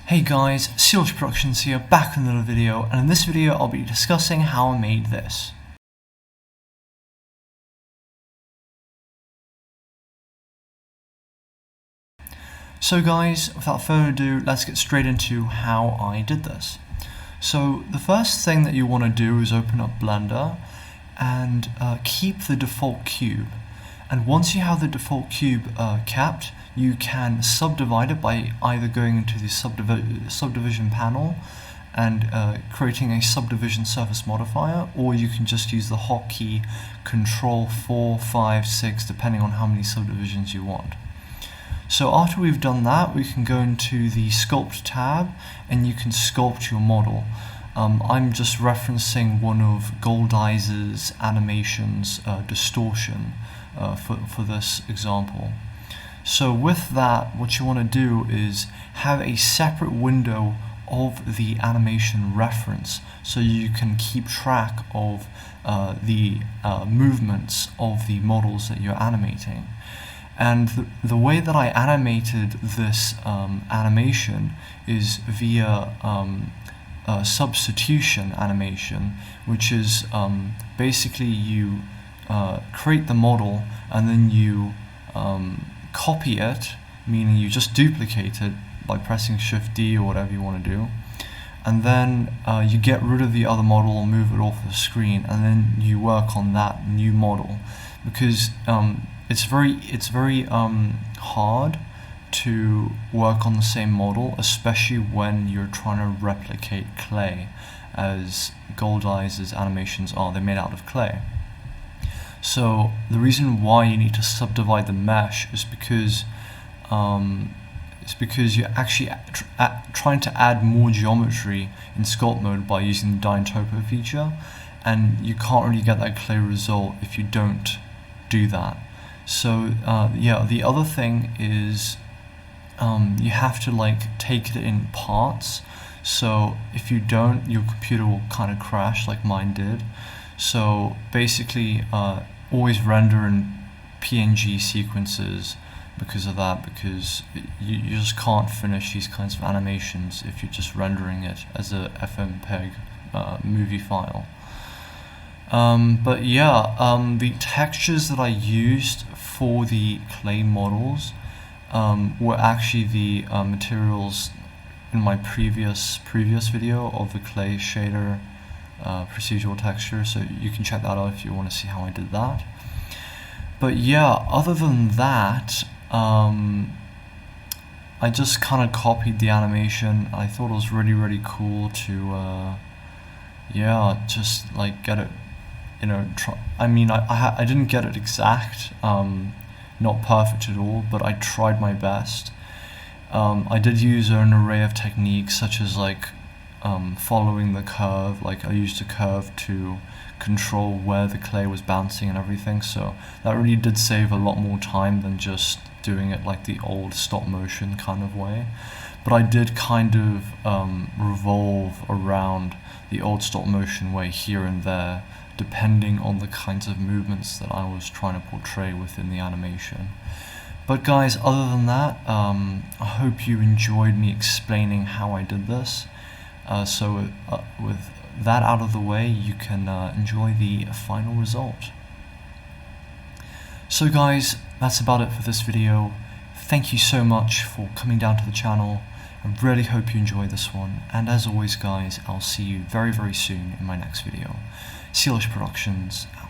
Hey guys, Guldies Productions here, back with another video, and in this video I'll be discussing how I made this. So guys, without further ado, let's get straight into how I did this. So the first thing that you want to do is open up Blender and keep the default cube. And once you have the default cube kept, you can subdivide it by either going into the subdivision panel and creating a subdivision surface modifier, or you can just use the hotkey Control 4, 5, 6, depending on how many subdivisions you want. So after we've done that, we can go into the Sculpt tab and you can sculpt your model. I'm just referencing one of Guldies' animations, Distortion, for this example. So with that, what you want to do is have a separate window of the animation reference so you can keep track of the movements of the models that you're animating. And the way that I animated this animation is via substitution animation, which is basically you create the model and then you copy it, meaning you just duplicate it by pressing Shift D or whatever you want to do, and then you get rid of the other model and move it off the screen, and then you work on that new model, because it's very hard to work on the same model, especially when you're trying to replicate clay, as Guldies' animations are. They're made out of clay. So the reason why you need to subdivide the mesh is because you're actually trying to add more geometry in sculpt mode by using the Dyne Topo feature, and you can't really get that clay result if you don't do that. So yeah, the other thing is you have to take it in parts. So if you don't, your computer will kind of crash like mine did. So basically always render in PNG sequences because of that, because you just can't finish these kinds of animations if you're just rendering it as a FMPEG movie file. But yeah, the textures that I used for the clay models were actually the materials in my previous video of the clay shader procedural texture, so you can check that out if you want to see how I did that. But yeah, other than that, I just kind of copied the animation. I thought it was really cool to yeah, just get it, I didn't get it exact, not perfect at all, but I tried my best. I did use an array of techniques, such as following the curve. I used a curve to control where the clay was bouncing and everything, so that really did save a lot more time than just doing it like the old stop motion kind of way. But I did kind of revolve around the old stop motion way here and there, depending on the kinds of movements that I was trying to portray within the animation. But guys, other than that, I hope you enjoyed me explaining how I did this. So with that out of the way, you can enjoy the final result. So guys, that's about it for this video. Thank you so much for coming down to the channel. I really hope you enjoyed this one, and as always guys, I'll see you very soon in my next video. Guldies Productions out.